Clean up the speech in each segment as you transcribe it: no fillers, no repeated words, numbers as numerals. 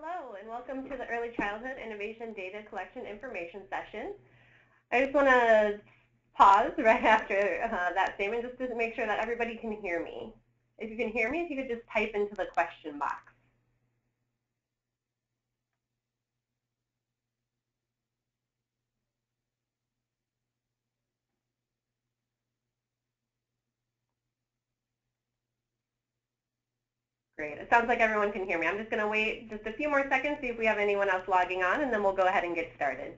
Hello, and welcome to the Early Childhood Innovation Data Collection Information Session. I just want to pause right after that statement just to make sure that everybody can hear me. If you can hear me, if you could just type into the question box. Great. It sounds like everyone can hear me. I'm just going to wait just a few more seconds, see if we have anyone else logging on, and then we'll go ahead and get started.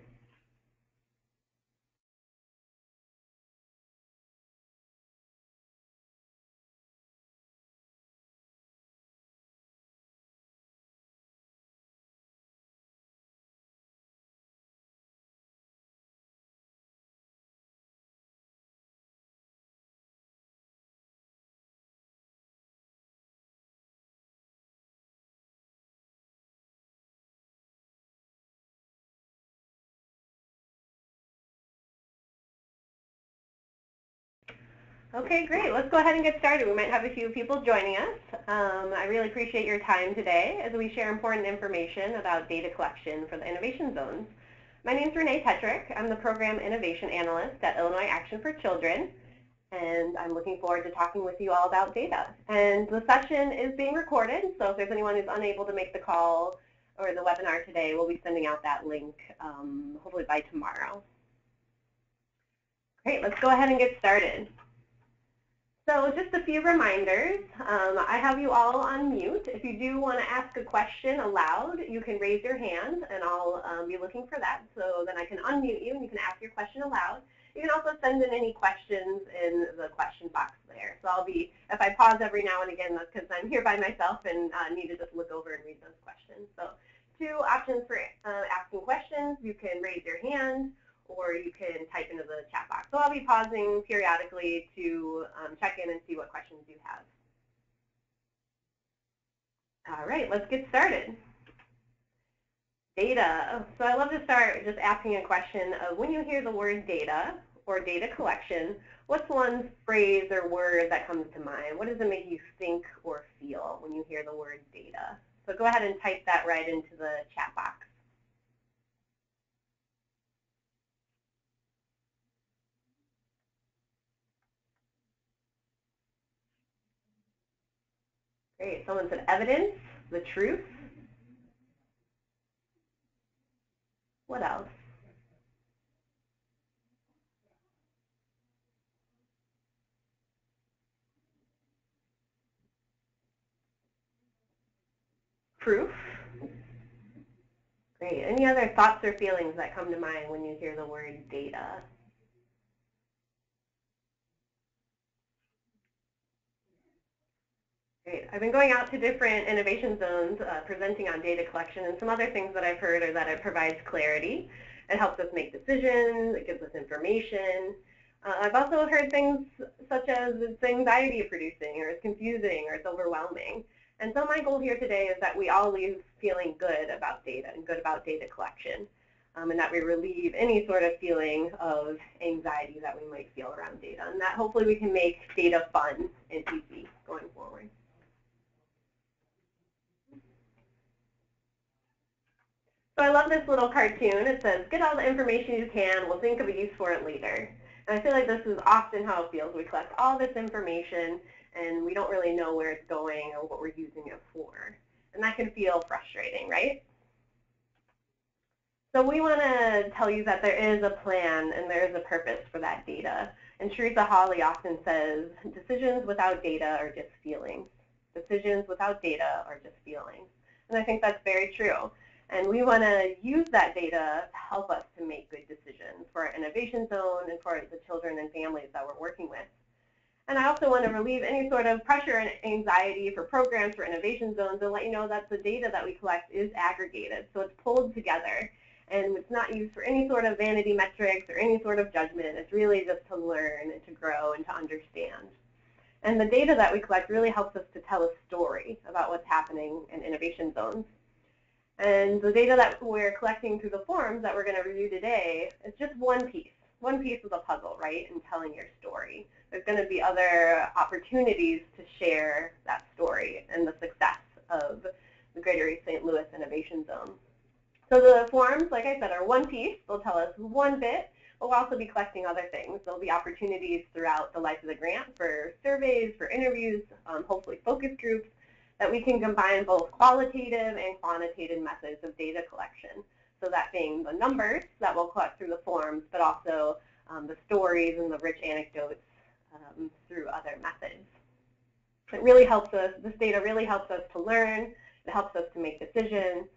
Okay, great. Let's go ahead and get started. We might have a few people joining us. I really appreciate your time today as we share important information about data collection for the Innovation Zones. My name is Renee Tetrick. I'm the Program Innovation Analyst at Illinois Action for Children, and I'm looking forward to talking with you all about data. And the session is being recorded, so if there's anyone who's unable to make the call or the webinar today, we'll be sending out that link hopefully by tomorrow. Great, let's go ahead and get started. So just a few reminders. I have you all on mute. If you do want to ask a question aloud, you can raise your hand, and I'll be looking for that. So then I can unmute you, and you can ask your question aloud. You can also send in any questions in the question box there. So I'll be, if I pause every now and again, that's because I'm here by myself and need to just look over and read those questions. So two options for asking questions. You can raise your hand, or you can type into the chat box. So I'll be pausing periodically to check in and see what questions you have. All right, let's get started. Data. So I love to start just asking a question of when you hear the word data or data collection, what's one phrase or word that comes to mind? What does it make you think or feel when you hear the word data? So go ahead and type that right into the chat box. Great. Someone said evidence, the truth. What else? Proof. Great. Any other thoughts or feelings that come to mind when you hear the word data? Great. I've been going out to different innovation zones presenting on data collection, and some other things that I've heard are that it provides clarity. It helps us make decisions. It gives us information. I've also heard things such as it's anxiety producing, or it's confusing, or it's overwhelming. And so my goal here today is that we all leave feeling good about data and good about data collection, and that we relieve any sort of feeling of anxiety that we might feel around data, and that hopefully we can make data fun and easy going forward. So I love this little cartoon. It says, get all the information you can, we'll think of a use for it later. And I feel like this is often how it feels. We collect all this information, and we don't really know where it's going or what we're using it for. And that can feel frustrating, right? So we want to tell you that there is a plan and there is a purpose for that data. And Teresa Hawley often says, decisions without data are just feelings. Decisions without data are just feelings. And I think that's very true. And we want to use that data to help us to make good decisions for our innovation zone and for the children and families that we're working with. And I also want to relieve any sort of pressure and anxiety for programs for innovation zones and let you know that the data that we collect is aggregated. So it's pulled together, and it's not used for any sort of vanity metrics or any sort of judgment. It's really just to learn and to grow and to understand. And the data that we collect really helps us to tell a story about what's happening in innovation zones. And the data that we're collecting through the forms that we're going to review today is just one piece of the puzzle, right, in telling your story. There's going to be other opportunities to share that story and the success of the Greater St. Louis Innovation Zone. So the forms, like I said, are one piece. They'll tell us one bit, but we'll also be collecting other things. There'll be opportunities throughout the life of the grant for surveys, for interviews, hopefully focus groups, that we can combine both qualitative and quantitative methods of data collection. So that being the numbers that we'll collect through the forms, but also the stories and the rich anecdotes through other methods. It really helps us, this data really helps us to learn, it helps us to make decisions,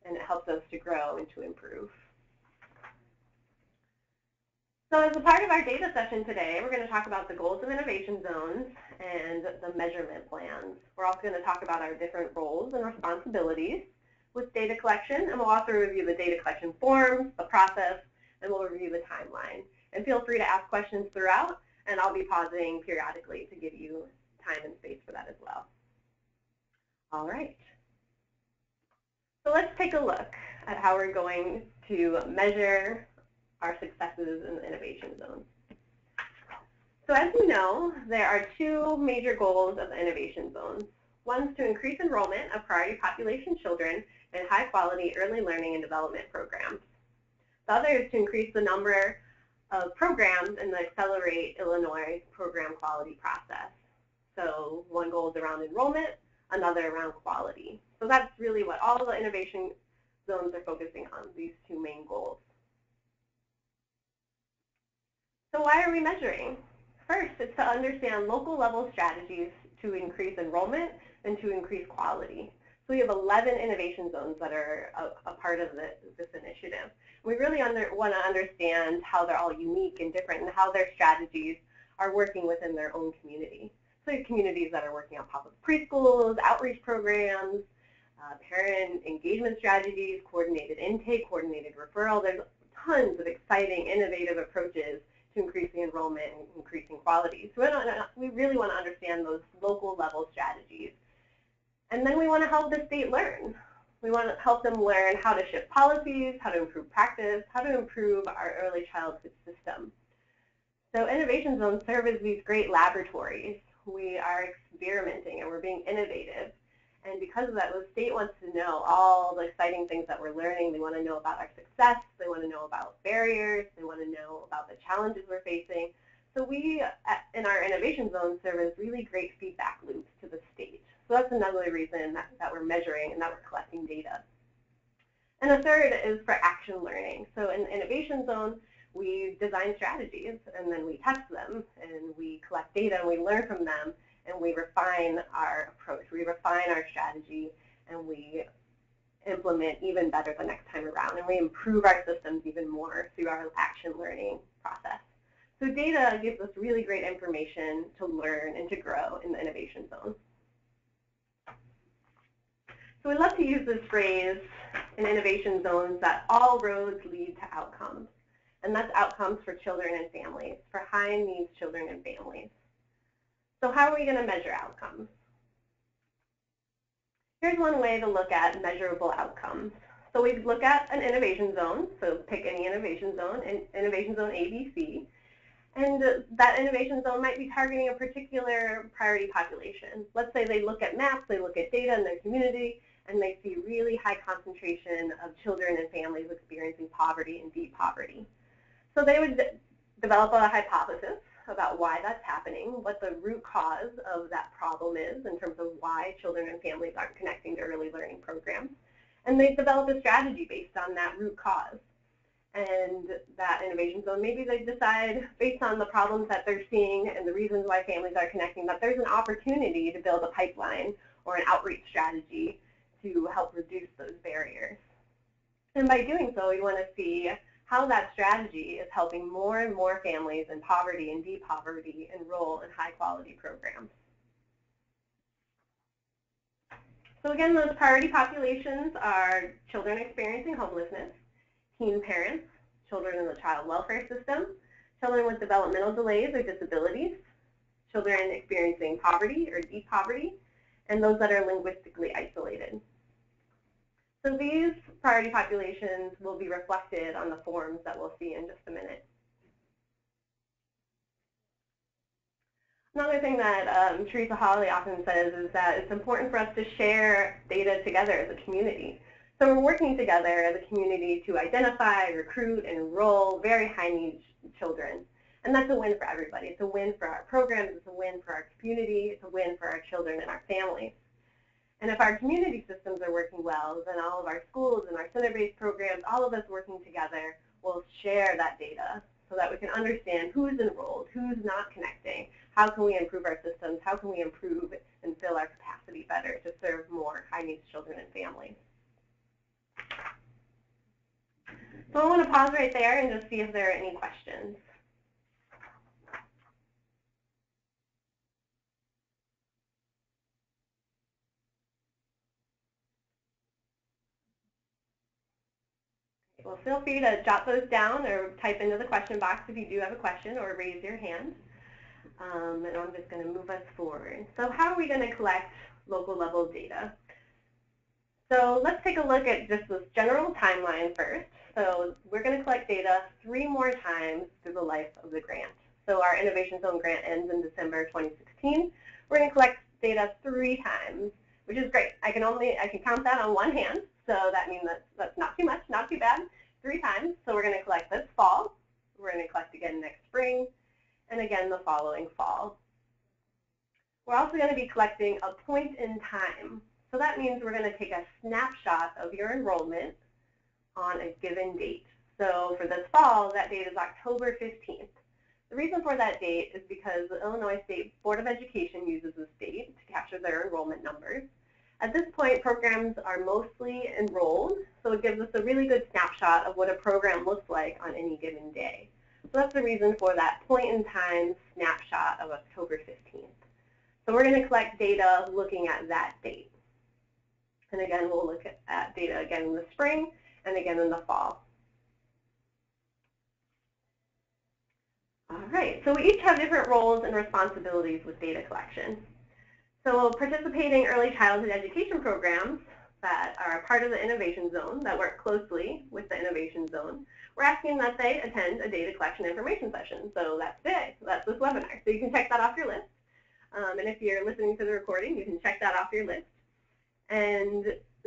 and it helps us to grow and to improve. So as a part of our data session today, we're going to talk about the goals of innovation zones and the measurement plans. We're also going to talk about our different roles and responsibilities with data collection, and we'll also review the data collection forms, the process, and we'll review the timeline. And feel free to ask questions throughout, and I'll be pausing periodically to give you time and space for that as well. All right. So let's take a look at how we're going to measure our successes in the innovation zones. So as you know, there are two major goals of the innovation zones. One's to increase enrollment of priority population children in high-quality early learning and development programs. The other is to increase the number of programs in the ExceleRate Illinois program quality process. So one goal is around enrollment, another around quality. So that's really what all the innovation zones are focusing on, these two main goals. So why are we measuring? First, it's to understand local level strategies to increase enrollment and to increase quality. So we have 11 innovation zones that are a part of this initiative. We really want to understand how they're all unique and different and how their strategies are working within their own community. So you have communities that are working on pop-up preschools, outreach programs, parent engagement strategies, coordinated intake, coordinated referral. There's tons of exciting, innovative approaches to increasing enrollment and increasing quality. So we really want to understand those local level strategies. And then we want to help the state learn. We want to help them learn how to shift policies, how to improve practice, how to improve our early childhood system. So innovation zones serve as these great laboratories. We are experimenting and we're being innovative. And because of that, the state wants to know all the exciting things that we're learning. They want to know about our success. They want to know about barriers. They want to know about the challenges we're facing. So we, in our innovation zones, serve as really great feedback loops to the state. So that's another reason that we're measuring and that we're collecting data. And the third is for action learning. So in the innovation zone, we design strategies and then we test them and we collect data and we learn from them and we refine our approach, we refine our strategy, and we implement even better the next time around, and we improve our systems even more through our action learning process. So data gives us really great information to learn and to grow in the innovation zone. So we love to use this phrase in innovation zones that all roads lead to outcomes, and that's outcomes for children and families, for high-needs children and families. So how are we going to measure outcomes? Here's one way to look at measurable outcomes. So we look at an innovation zone, so pick any innovation zone, innovation zone ABC, and that innovation zone might be targeting a particular priority population. Let's say they look at maps, they look at data in their community, and they see really high concentration of children and families experiencing poverty and deep poverty. So they would develop a hypothesis about why that's happening, what the root cause of that problem is in terms of why children and families aren't connecting to early learning programs. And they develop a strategy based on that root cause. And that innovation zone, maybe they decide, based on the problems that they're seeing and the reasons why families are connecting, that there's an opportunity to build a pipeline or an outreach strategy to help reduce those barriers. And by doing so, we want to see how that strategy is helping more and more families in poverty and deep poverty enroll in high-quality programs. So again, those priority populations are children experiencing homelessness, teen parents, children in the child welfare system, children with developmental delays or disabilities, children experiencing poverty or deep poverty, and those that are linguistically isolated. So these priority populations will be reflected on the forms that we'll see in just a minute. Another thing that Teresa Hawley often says is that it's important for us to share data together as a community. So we're working together as a community to identify, recruit, and enroll very high-need children. And that's a win for everybody. It's a win for our programs, it's a win for our community, it's a win for our children and our families. And if our community systems are working well, then all of our schools and our center-based programs, all of us working together will share that data so that we can understand who's enrolled, who's not connecting, how can we improve our systems, how can we improve and fill our capacity better to serve more high-needs children and families. So I want to pause right there and just see if there are any questions. Well, feel free to jot those down or type into the question box if you do have a question, or raise your hand. And I'm just going to move us forward. So how are we going to collect local level data? So let's take a look at just this general timeline first. So we're going to collect data 3 more times through the life of the grant. So our Innovation Zone grant ends in December 2016. We're going to collect data 3 times, which is great. I can count that on one hand, so that means that's not too much, not too bad. 3 times. So we're going to collect this fall. We're going to collect again next spring, and again the following fall. We're also going to be collecting a point in time. So that means we're going to take a snapshot of your enrollment on a given date. So for this fall, that date is October 15th. The reason for that date is because the Illinois State Board of Education uses this date to capture their enrollment numbers. At this point, programs are mostly enrolled, so it gives us a really good snapshot of what a program looks like on any given day. So that's the reason for that point in time snapshot of October 15th. So we're going to collect data looking at that date. And again, we'll look at data again in the spring and again in the fall. All right, so we each have different roles and responsibilities with data collection. So participating early childhood education programs that are a part of the Innovation Zone, that work closely with the Innovation Zone, we're asking that they attend a data collection information session. So that's today, so that's this webinar. So you can check that off your list. And if you're listening to the recording, you can check that off your list. And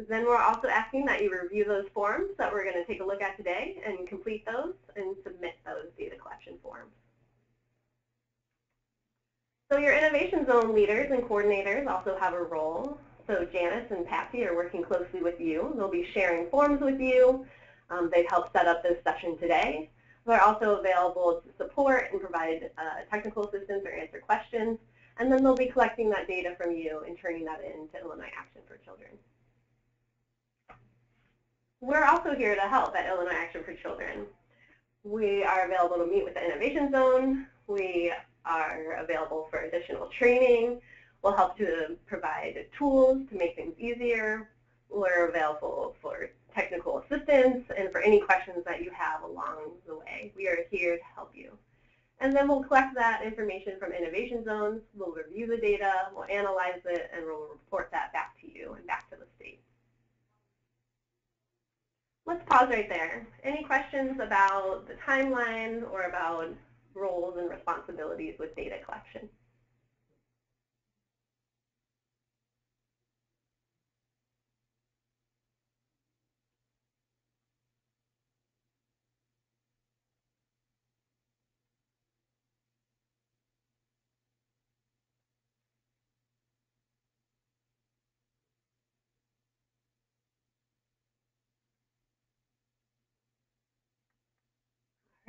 then we're also asking that you review those forms that we're going to take a look at today and complete those and submit those data collection forms. So your Innovation Zone leaders and coordinators also have a role. So Janice and Patsy are working closely with you. They'll be sharing forms with you. They've helped set up this session today. They're also available to support and provide technical assistance or answer questions. And then they'll be collecting that data from you and turning that into Illinois Action for Children. We're also here to help at Illinois Action for Children. We are available to meet with the Innovation Zone. We are available for additional training. We'll help to provide tools to make things easier. We're available for technical assistance and for any questions that you have along the way. We are here to help you. And then we'll collect that information from Innovation Zones. We'll review the data, we'll analyze it, and we'll report that back to you and back to the state. Let's pause right there. Any questions about the timeline or about roles and responsibilities with data collection?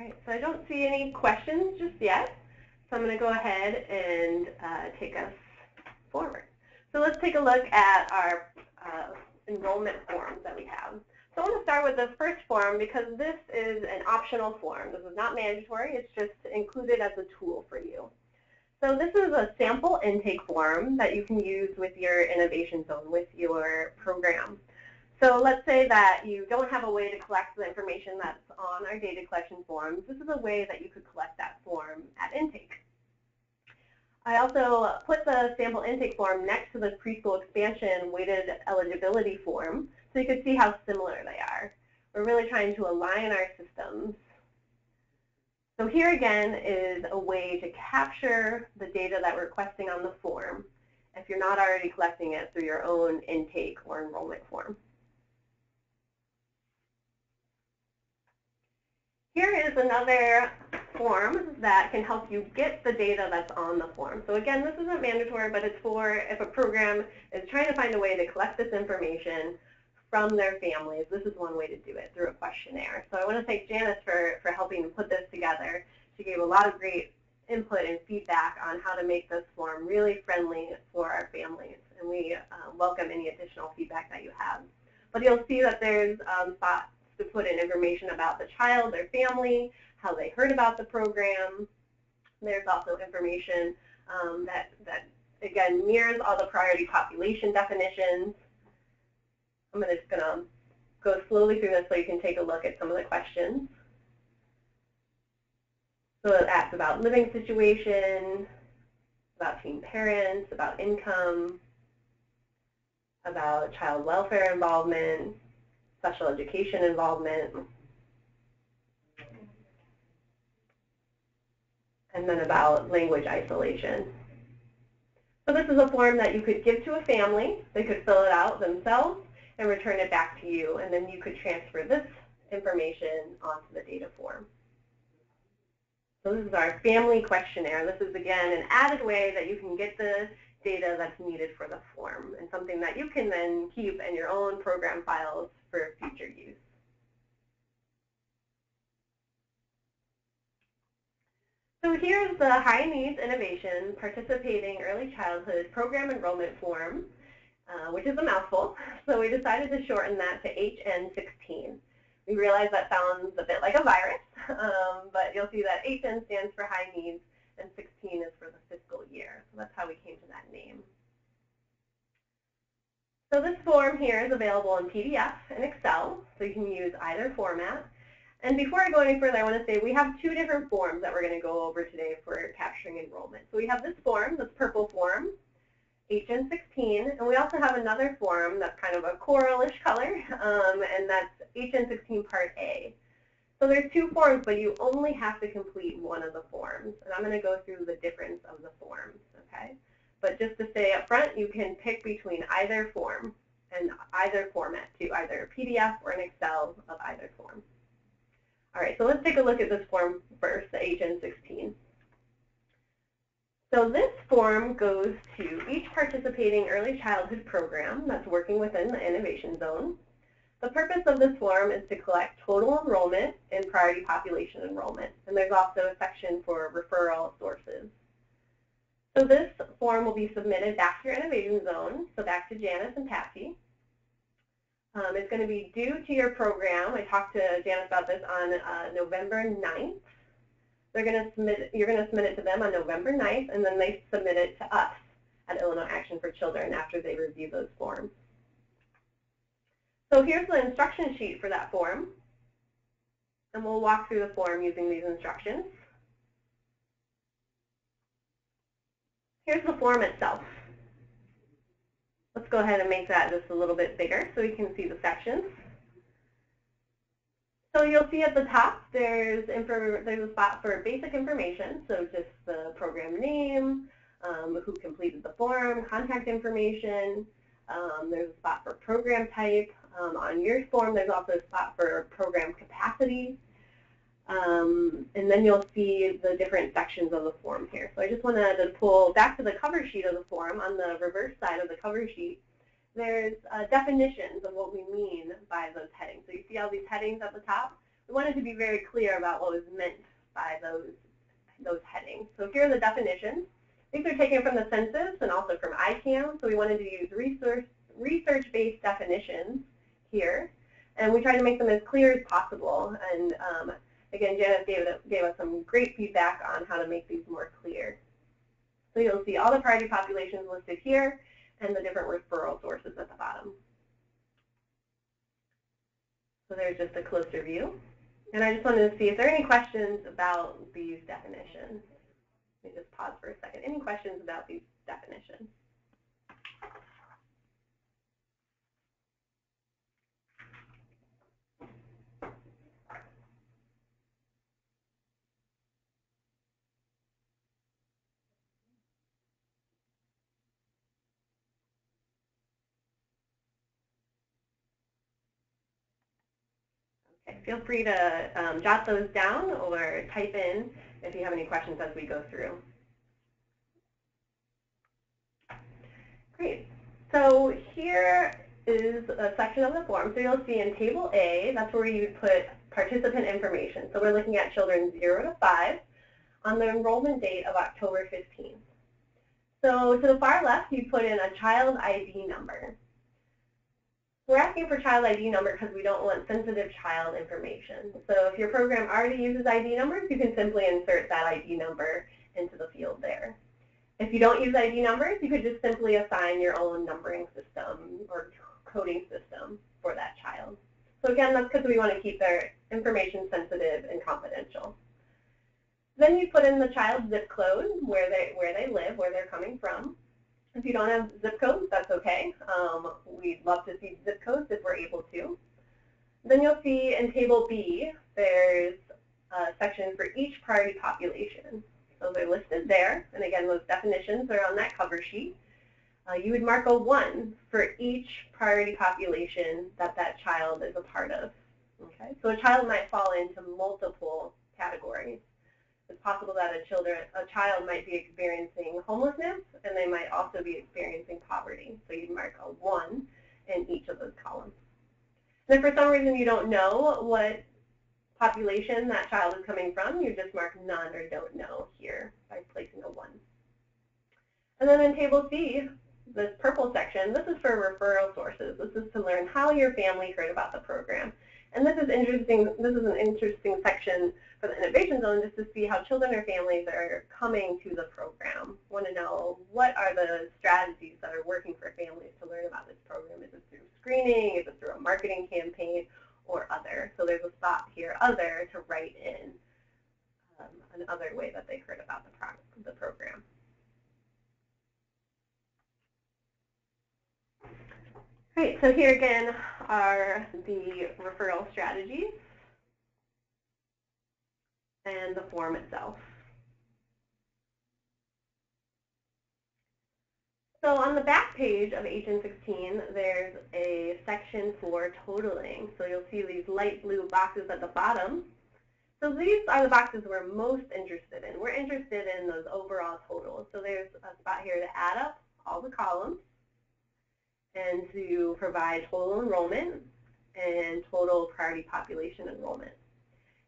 All right, so I don't see any questions just yet. So I'm going to go ahead and take us forward. So let's take a look at our enrollment forms that we have. So I want to start with the first form because this is an optional form. This is not mandatory. It's just included as a tool for you. So this is a sample intake form that you can use with your Innovation Zone, with your program. So let's say that you don't have a way to collect the information that's on our data collection forms. This is a way that you could collect that form at intake. I also put the sample intake form next to the preschool expansion weighted eligibility form so you can see how similar they are. We're really trying to align our systems So here again is a way to capture the data that we're requesting on the form if you're not already collecting it through your own intake or enrollment form. Here is another form that can help you get the data that's on the form. So again, this isn't mandatory, but it's for if a program is trying to find a way to collect this information from their families. This is one way to do it, through a questionnaire. So I want to thank Janice for helping put this together. She gave a lot of great input and feedback on how to make this form really friendly for our families. And we welcome any additional feedback that you have. But you'll see that there's spots to put in information about the child, their family, how they heard about the program. There's also information that again, mirrors all the priority population definitions. I'm just going to go slowly through this so you can take a look at some of the questions. So it asks about living situation, about teen parents, about income, about child welfare involvement, special education involvement, and then about language isolation. So this is a form that you could give to a family. They could fill it out themselves and return it back to you, and then you could transfer this information onto the data form. So this is our family questionnaire. This is, again, an added way that you can get the data that's needed for the form, and something that you can then keep in your own program files for future use. So here's the High Needs Innovation Participating Early Childhood Program Enrollment Form, which is a mouthful. So we decided to shorten that to HN16. We realize that sounds a bit like a virus, but you'll see that HN stands for High Needs and 16 is for the fiscal year. So that's how we came to that name. So this form here is available in PDF and Excel, so you can use either format. And before I go any further, I want to say we have two different forms that we're going to go over today for capturing enrollment. So we have this form, this purple form, HN16, and we also have another form that's kind of a coralish color, and that's HN16 Part A. So there's two forms, but you only have to complete one of the forms. And I'm going to go through the difference of the forms, okay? But just to say up front, you can pick between either form and either format too, either a PDF or an Excel of either form. All right, so let's take a look at this form first, the HN16. So this form goes to each participating early childhood program that's working within the innovation zone. The purpose of this form is to collect total enrollment and priority population enrollment, and there's also a section for referral sources. So this form will be submitted back to your innovation zone, so back to Janice and Patsy. It's going to be due to your program. I talked to Janice about this on November 9th. You're going to submit it to them on November 9th, and then they submit it to us at Illinois Action for Children after they review those forms. So here's the instruction sheet for that form, and we'll walk through the form using these instructions. Here's the form itself. Let's go ahead and make that just a little bit bigger so we can see the sections. So you'll see at the top there's a spot for basic information, so just the program name, who completed the form, contact information. There's a spot for program type. On your form, there's also a spot for program capacity. And then you'll see the different sections of the form here. So I just wanted to pull back to the cover sheet of the form. On the reverse side of the cover sheet, there's definitions of what we mean by those headings. So you see all these headings at the top? We wanted to be very clear about what was meant by those headings. So here are the definitions. These are taken from the census and also from ICAM, so we wanted to use research-based definitions here. And we tried to make them as clear as possible. And again, Janice gave us some great feedback on how to make these more clear. So you'll see all the priority populations listed here and the different referral sources at the bottom. So there's just a closer view. And I just wanted to see if there are any questions about these definitions. Let me just pause for a second. Any questions about these definitions? Feel free to jot those down or type in if you have any questions as we go through. Great. So here is a section of the form. So you'll see in Table A, that's where you would put participant information. So we're looking at children 0 to 5 on the enrollment date of October 15th. So to the far left, you put in a child ID number. We're asking for child ID number because we don't want sensitive child information. So if your program already uses ID numbers, you can simply insert that ID number into the field there. If you don't use ID numbers, you could just simply assign your own numbering system or coding system for that child. So again, that's because we want to keep their information sensitive and confidential. Then you put in the child's zip code, where they live, where they're coming from. If you don't have zip codes, that's okay. We'd love to see zip codes if we're able to. Then you'll see in Table B, there's a section for each priority population. So they're listed there, and again, those definitions are on that cover sheet. You would mark a 1 for each priority population that that child is a part of. Okay? So a child might fall into multiple categories. It's possible that a child might be experiencing homelessness, and they might also be experiencing poverty. So you'd mark a 1 in each of those columns. And if for some reason you don't know what population that child is coming from, you just mark none or don't know here by placing a 1. And then in Table C, this purple section, this is for referral sources. This is to learn how your family heard about the program. And this is interesting. This is an interesting section for the Innovation Zone, just to see how children or families are coming to the program. Want to know what are the strategies that are working for families to learn about this program. Is it through screening? Is it through a marketing campaign? Or other. So there's a spot here, other, to write in another way that they heard about the program. Great, so here again are the referral strategies and the form itself. So on the back page of HN16, there's a section for totaling. So you'll see these light blue boxes at the bottom. So these are the boxes we're most interested in. We're interested in those overall totals. So there's a spot here to add up all the columns and to provide total enrollment and total priority population enrollment.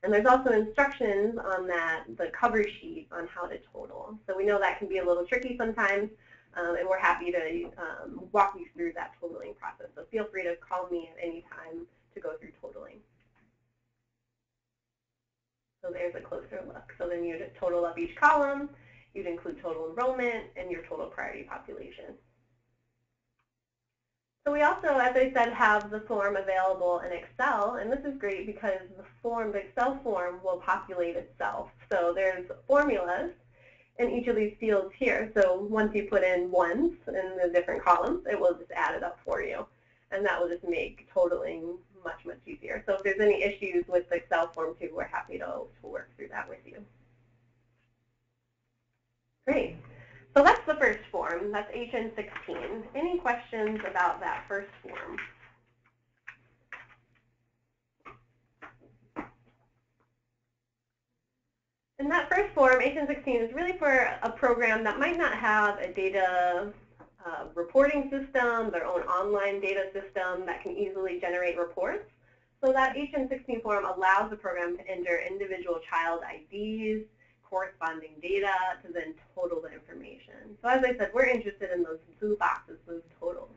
And there's also instructions on the cover sheet on how to total. So we know that can be a little tricky sometimes. And we're happy to walk you through that totaling process. So feel free to call me at any time to go through totaling. So there's a closer look. So then you'd total up each column, you'd include total enrollment, and your total priority population. So we also, as I said, have the form available in Excel, and this is great because the Excel form will populate itself. So there's formulas in each of these fields here. So once you put in ones in the different columns, it will just add it up for you. And that will just make totaling much, much easier. So if there's any issues with the Excel form too, we're happy to work through that with you. Great. So that's the first form. That's HN16. Any questions about that first form? And that first form, HN16, is really for a program that might not have a data reporting system, their own online data system that can easily generate reports. So that HN16 form allows the program to enter individual child IDs, corresponding data, to then total the information. So as I said, we're interested in those blue boxes, those totals.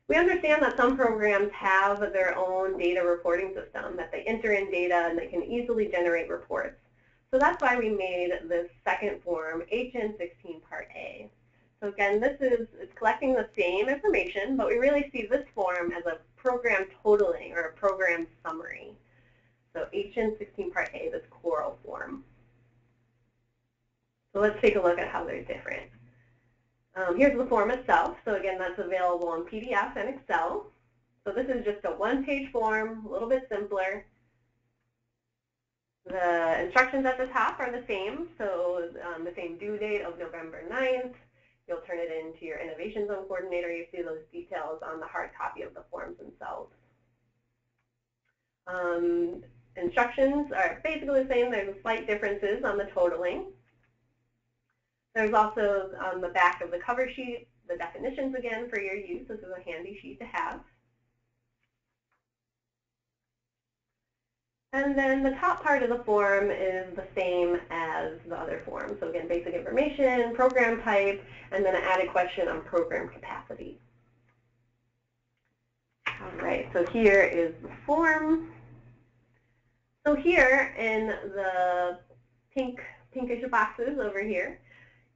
We understand that some programs have their own data reporting system, that they enter in data and they can easily generate reports. So that's why we made this second form, HN16 Part A. So again, it's collecting the same information, but we really see this form as a program totaling or a program summary. So HN16 Part A, this Coral form. So let's take a look at how they're different. Here's the form itself. So again, that's available in PDF and Excel. So this is just a one-page form, a little bit simpler. The instructions at the top are the same, so the same due date of November 9th. You'll turn it into your Innovation Zone coordinator. You see those details on the hard copy of the forms themselves. Instructions are basically the same. There's slight differences on the totaling. There's also on the back of the cover sheet the definitions again for your use. This is a handy sheet to have. And then the top part of the form is the same as the other form. So again, basic information, program type, and then an added question on program capacity. All right, so here is the form. So here in the pinkish boxes over here,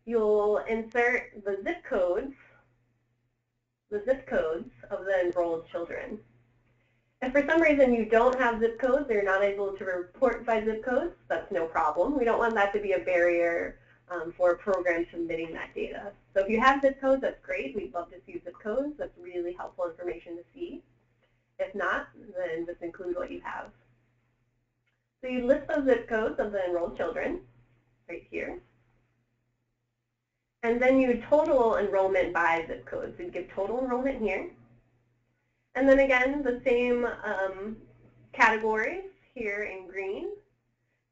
you'll insert the zip codes of the enrolled children. If for some reason you don't have zip codes or you're not able to report by zip codes, that's no problem. We don't want that to be a barrier for a program submitting that data. So if you have zip codes, that's great. We'd love to see zip codes. That's really helpful information to see. If not, then just include what you have. So you list those zip codes of the enrolled children right here. And then you total enrollment by zip code. So you give total enrollment here. And then again, the same categories here in green.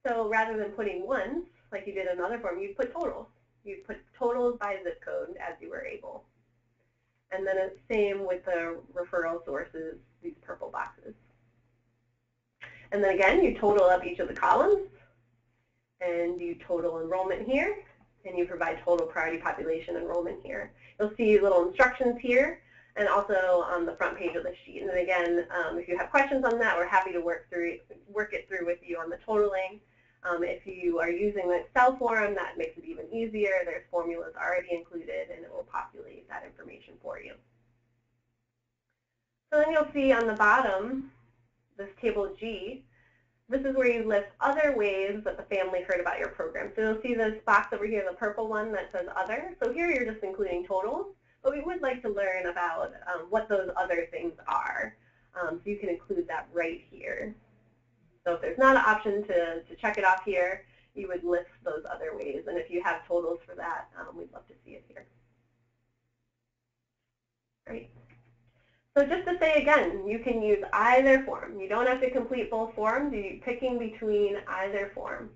So rather than putting ones, like you did in another form, you put totals. You put totals by zip code as you were able. And then it's same with the referral sources, these purple boxes. And then again, you total up each of the columns, and you total enrollment here, and you provide total priority population enrollment here. You'll see little instructions here, and also on the front page of the sheet. And then again, if you have questions on that, we're happy to work it through with you on the totaling. If you are using the Excel form, that makes it even easier. There's formulas already included, and it will populate that information for you. So then you'll see on the bottom, this table G, this is where you list other ways that the family heard about your program. So you'll see this box over here, the purple one that says other. So here you're just including totals, but we would like to learn about what those other things are. So you can include that right here. So if there's not an option to check it off here, you would list those other ways. And if you have totals for that, we'd love to see it here. Great. So just to say again, you can use either form. You don't have to complete both forms. You're picking between either form.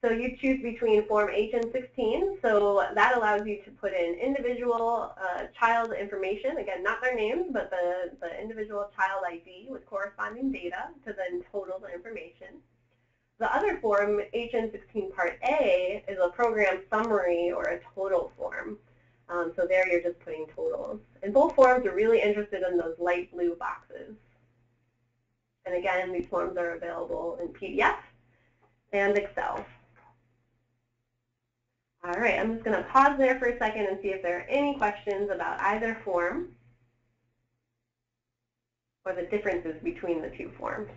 So you choose between form HN16. So that allows you to put in individual child information. Again, not their names, but the individual child ID with corresponding data to then total the information. The other form, HN16 Part A, is a program summary or a total form. So there you're just putting totals. And both forms are really interested in those light blue boxes. And again, these forms are available in PDF and Excel. All right, I'm just going to pause there for a second and see if there are any questions about either form or the differences between the two forms.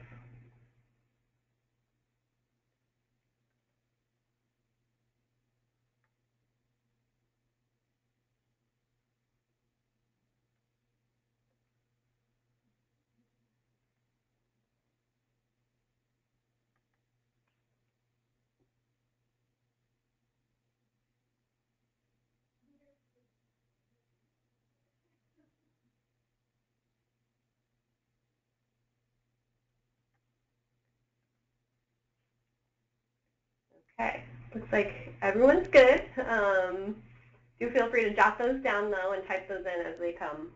Okay, looks like everyone's good. Do feel free to jot those down, though, and type those in as they come.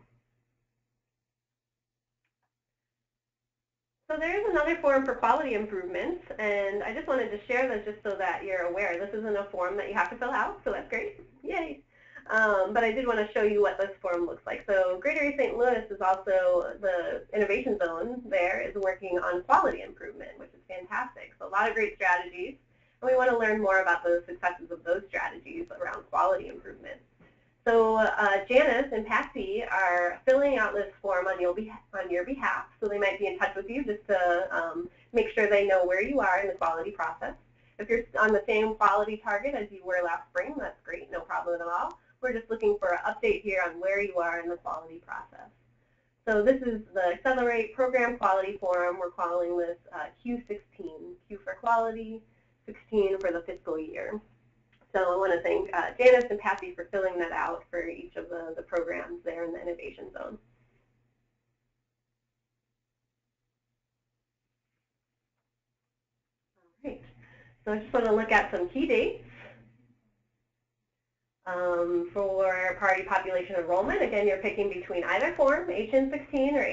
So there is another form for quality improvements, and I just wanted to share this just so that you're aware. This isn't a form that you have to fill out, so that's great. Yay. But I did want to show you what this form looks like. So Greater East St. Louis is also the innovation zone there is working on quality improvement, which is fantastic. So a lot of great strategies. And we want to learn more about the successes of those strategies around quality improvement. So Janice and Patsy are filling out this form on your behalf. So they might be in touch with you just to make sure they know where you are in the quality process. If you're on the same quality target as you were last spring, that's great, no problem at all. We're just looking for an update here on where you are in the quality process. So this is the ExceleRate Program Quality Form. We're calling this Q16, Q for quality, 16 for the fiscal year. So I want to thank Janice and Patsy for filling that out for each of the programs there in the innovation zone. So I just want to look at some key dates for priority population enrollment. Again, you're picking between either form, HN16 or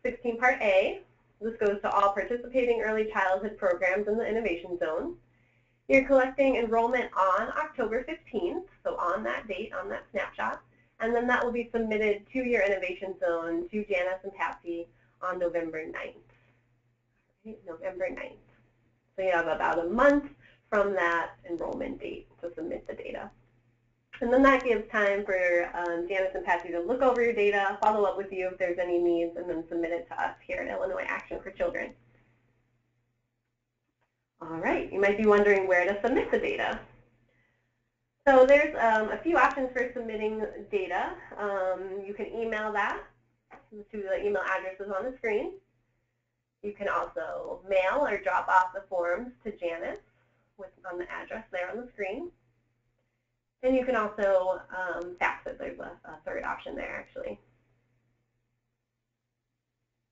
HN16 Part A. This goes to all participating early childhood programs in the Innovation Zone. You're collecting enrollment on October 15th, so on that date, on that snapshot, and then that will be submitted to your Innovation Zone, to Janice and Patsy, on November 9th. November 9th. So you have about a month from that enrollment date to submit the data. And then that gives time for Janice and Patsy to look over your data, follow up with you if there's any needs, and then submit it to us here at Illinois Action for Children. All right, you might be wondering where to submit the data. So there's a few options for submitting data. You can email that to the email addresses on the screen. You can also mail or drop off the forms to Janice on the address there on the screen. And you can also fax it. There's a third option there, actually.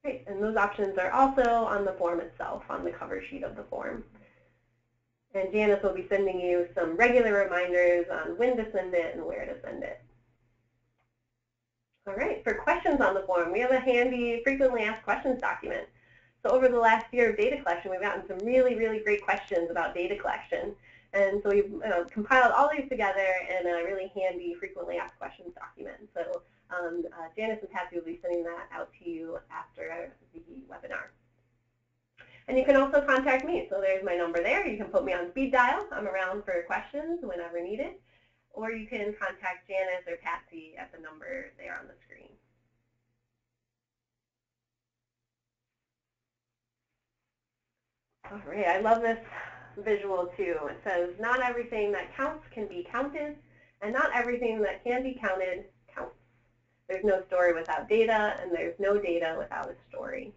Great, and those options are also on the form itself, on the cover sheet of the form. And Janice will be sending you some regular reminders on when to send it and where to send it. All right, for questions on the form, we have a handy frequently asked questions document. So over the last year of data collection, we've gotten some really, really great questions about data collection. And so we've compiled all these together in a really handy frequently asked questions document. So Janice and Patsy will be sending that out to you after the webinar. And you can also contact me. So there's my number there. You can put me on speed dial. I'm around for questions whenever needed. Or you can contact Janice or Patsy at the number there on the screen. All right, I love this visual too. It says, not everything that counts can be counted, and not everything that can be counted counts. There's no story without data, and there's no data without a story.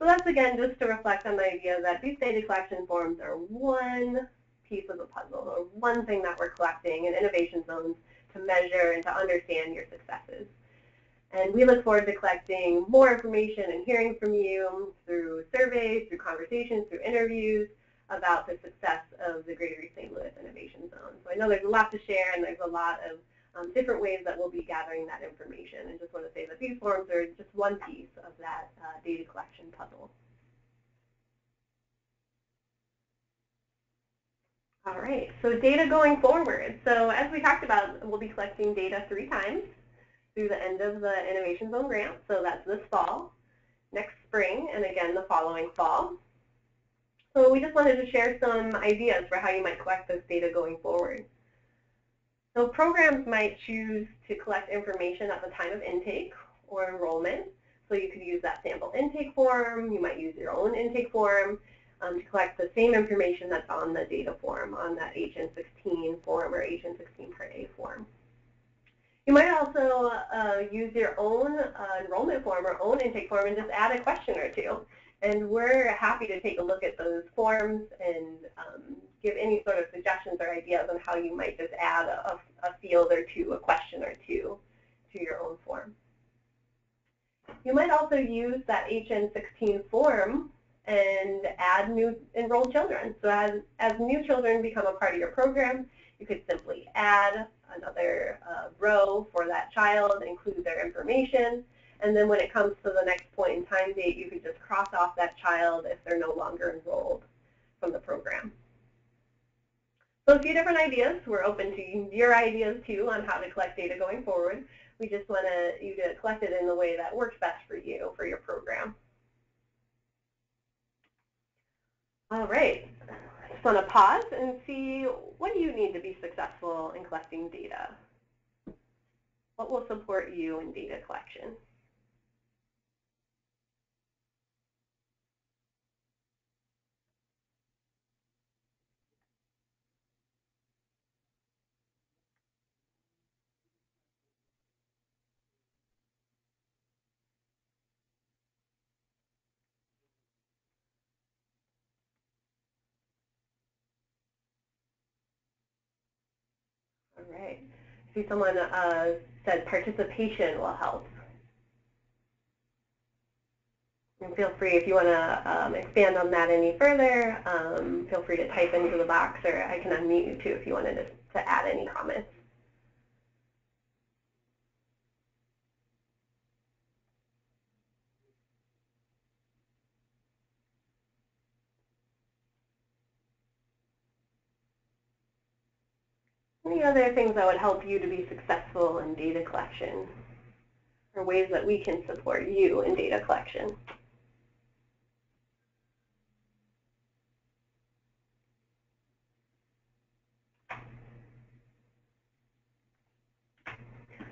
So that's, again, just to reflect on the idea that these data collection forms are one piece of the puzzle, or one thing that we're collecting in innovation zones to measure and to understand your successes. And we look forward to collecting more information and hearing from you through surveys, through conversations, through interviews about the success of the Greater East St. Louis Innovation Zone. So I know there's a lot to share, and there's a lot of different ways that we'll be gathering that information. And just want to say that these forms are just one piece of that data collection puzzle. All right, so data going forward. So as we talked about, we'll be collecting data 3 times through the end of the Innovation Zone grant. So that's this fall, next spring, and again the following fall. So we just wanted to share some ideas for how you might collect this data going forward. So programs might choose to collect information at the time of intake or enrollment. So you could use that sample intake form. You might use your own intake form to collect the same information that's on the data form, on that HN16 form or HN16 Part A form. You might also use your own enrollment form or own intake form and just add a question or two. And we're happy to take a look at those forms and give any sort of suggestions or ideas on how you might just add a field or two, a question or two to your own form. You might also use that HN16 form and add new enrolled children. So as new children become a part of your program, you could simply add another row for that child, include their information, and then when it comes to the next point in time date, you could just cross off that child if they're no longer enrolled from the program. So a few different ideas. We're open to your ideas too on how to collect data going forward. We just want you to collect it in the way that works best for you, for your program. All right, I just want to pause and see, what do you need to be successful in collecting data? What will support you in data collection? All right. I see someone said participation will help. And feel free, if you want to expand on that any further, feel free to type into the box, or I can unmute you too if you wanted to add any comments. Any other things that would help you to be successful in data collection, or ways that we can support you in data collection?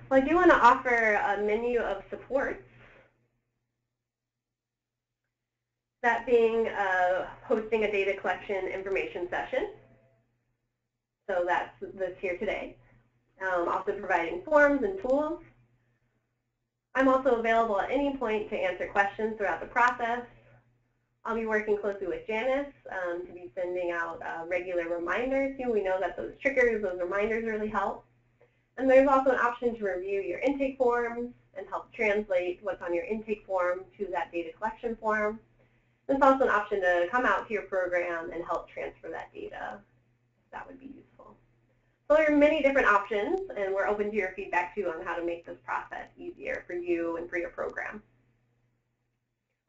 Well, I do want to offer a menu of supports. That being hosting a data collection information session. So that's this here today. Also providing forms and tools. I'm also available at any point to answer questions throughout the process. I'll be working closely with Janice to be sending out regular reminders. We know that those triggers, those reminders really help. And there's also an option to review your intake forms and help translate what's on your intake form to that data collection form. There's also an option to come out to your program and help transfer that data, if that would be useful. So there are many different options, and we're open to your feedback too on how to make this process easier for you and for your program.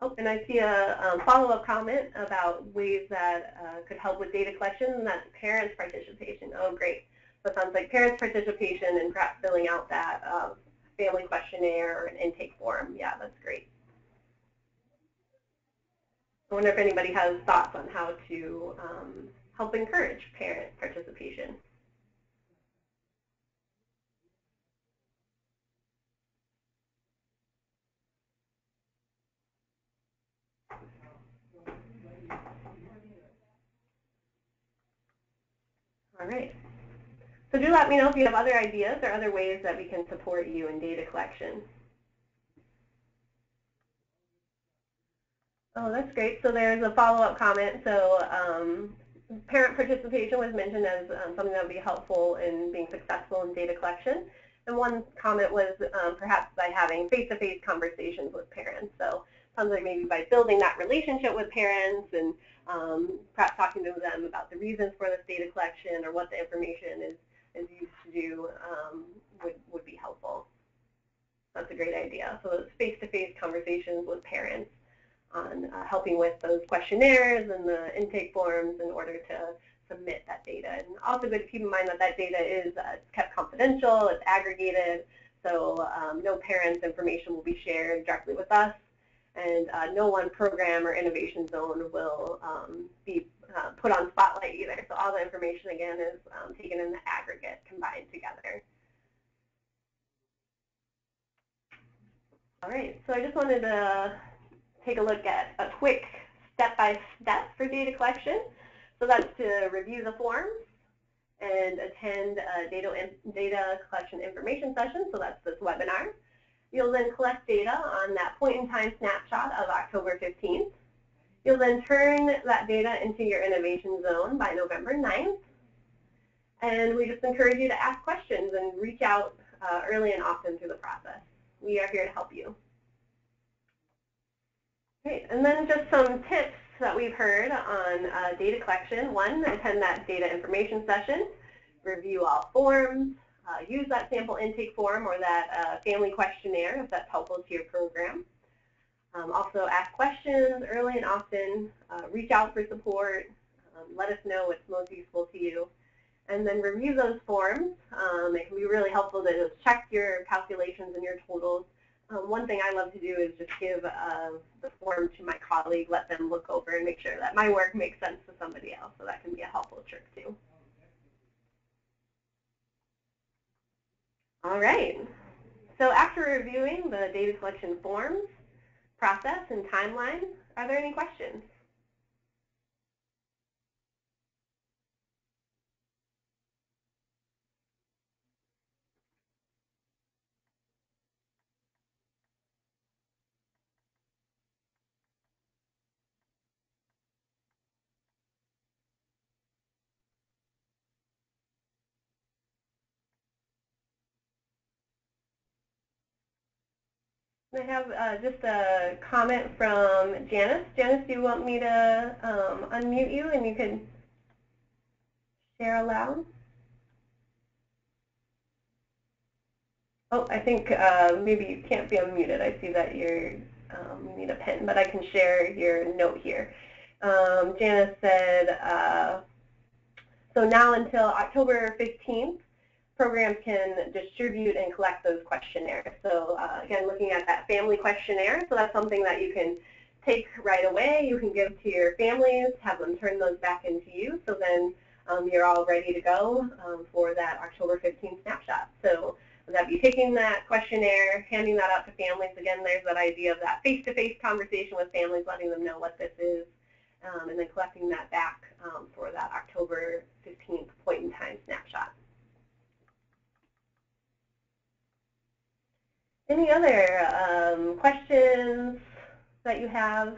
Oh, and I see a follow-up comment about ways that could help with data collection, and that's parents' participation. Oh, great. So it sounds like parents' participation and perhaps filling out that family questionnaire or an intake form. Yeah, that's great. I wonder if anybody has thoughts on how to help encourage parent participation. All right. So do let me know if you have other ideas or other ways that we can support you in data collection. Oh, that's great. So there's a follow-up comment. So parent participation was mentioned as something that would be helpful in being successful in data collection. And one comment was perhaps by having face-to-face conversations with parents. So it sounds like maybe by building that relationship with parents and perhaps talking to them about the reasons for this data collection or what the information is used to do would be helpful. That's a great idea. So those face-to-face conversations with parents on helping with those questionnaires and the intake forms in order to submit that data. And also good to keep in mind that that data is kept confidential, it's aggregated, so no parents' information will be shared directly with us, and no one program or innovation zone will be put on spotlight either. So all the information, again, is taken in the aggregate, combined together. All right, so I just wanted to take a look at a quick step-by-step for data collection. So that's to review the forms and attend a data collection information session. So that's this webinar. You'll then collect data on that point-in-time snapshot of October 15th. You'll then turn that data into your innovation zone by November 9th. And we just encourage you to ask questions and reach out early and often through the process. We are here to help you. Great, and then just some tips that we've heard on data collection. One, attend that data information session, review all forms, use that sample intake form or that family questionnaire if that's helpful to your program. Also ask questions early and often, reach out for support, let us know what's most useful to you, and then review those forms. It can be really helpful to just check your calculations and your totals. One thing I love to do is just give the form to my colleague, let them look over and make sure that my work makes sense to somebody else. So that can be a helpful trick too. All right. So after reviewing the data collection forms, process, and timeline, are there any questions? I have just a comment from Janice. Janice, do you want me to unmute you and you can share aloud? Oh, I think maybe you can't be unmuted. I see that you need a pen, but I can share your note here. Janice said, so now until October 15th, programs can distribute and collect those questionnaires. So again, looking at that family questionnaire, so that's something that you can take right away. You can give to your families, have them turn those back into you, so then you're all ready to go for that October 15th snapshot. So that be taking that questionnaire, handing that out to families. Again, there's that idea of that face-to-face conversation with families, letting them know what this is, and then collecting that back for that October 15th point in time snapshot. Any other questions that you have,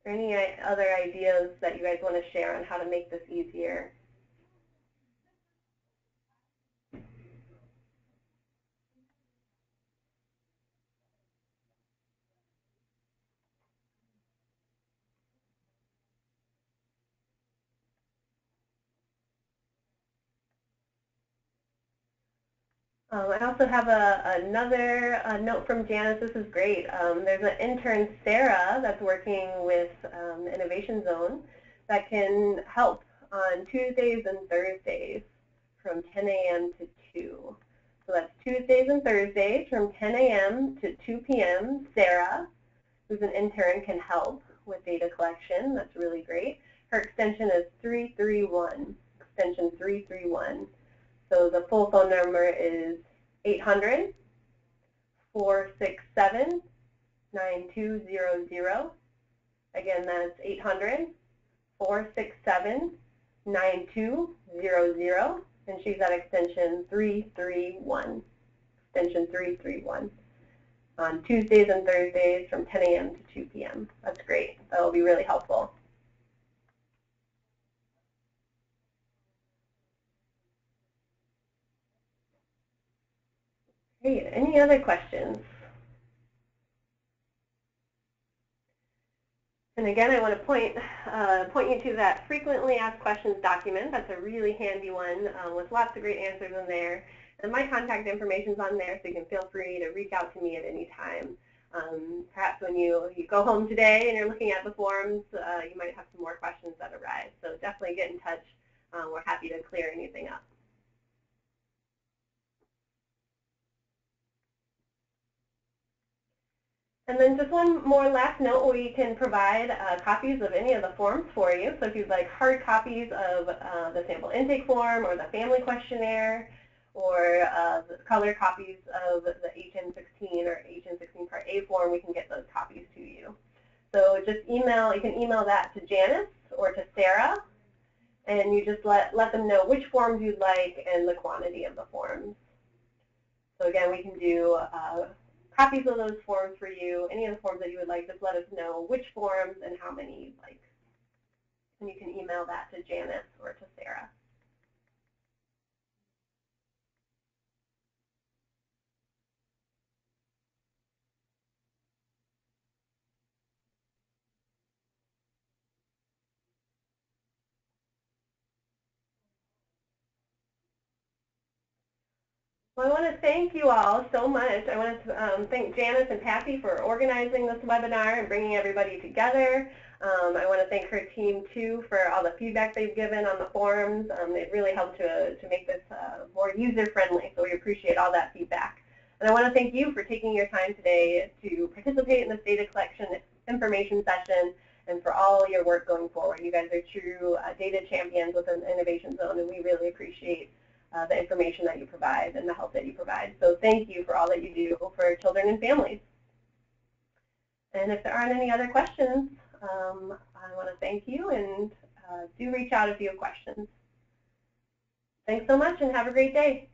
or any other ideas that you guys want to share on how to make this easier? I also have another note from Janice. This is great. There's an intern, Sarah, that's working with the Innovation Zone that can help on Tuesdays and Thursdays from 10 a.m. to 2. So that's Tuesdays and Thursdays from 10 a.m. to 2 p.m. Sarah, who's an intern, can help with data collection. That's really great. Her extension is 331, extension 331. So the full phone number is 800-467-9200. Again, that's 800-467-9200, and she's at extension 331, extension 331, on Tuesdays and Thursdays from 10 a.m. to 2 p.m. That's great. That will be really helpful. Great. Any other questions? And again, I want to point you to that frequently asked questions document. That's a really handy one with lots of great answers in there. And my contact information is on there, so you can feel free to reach out to me at any time. Perhaps when you go home today and you're looking at the forms, you might have some more questions that arise. So definitely get in touch. We're happy to clear anything up. And then just one more last note, we can provide copies of any of the forms for you. So if you'd like hard copies of the sample intake form or the family questionnaire, or color copies of the HN16 or HN16 Part A form, we can get those copies to you. So just email, you can email that to Janice or to Sarah, and you just let them know which forms you'd like and the quantity of the forms. So again, we can do copies of those forms for you. Any of the forms that you would like, just let us know which forms and how many you'd like. And you can email that to Janice or to Sarah. Well, I want to thank you all so much. I want to thank Janice and Patty for organizing this webinar and bringing everybody together. I want to thank her team, too, for all the feedback they've given on the forums. They've really helped to make this more user-friendly, so we appreciate all that feedback. And I want to thank you for taking your time today to participate in this data collection information session and for all your work going forward. You guys are true data champions within the Innovation Zone, and we really appreciate the information that you provide and the help that you provide. So thank you for all that you do for children and families. And if there aren't any other questions, I want to thank you, and do reach out if you have questions. Thanks so much, and have a great day.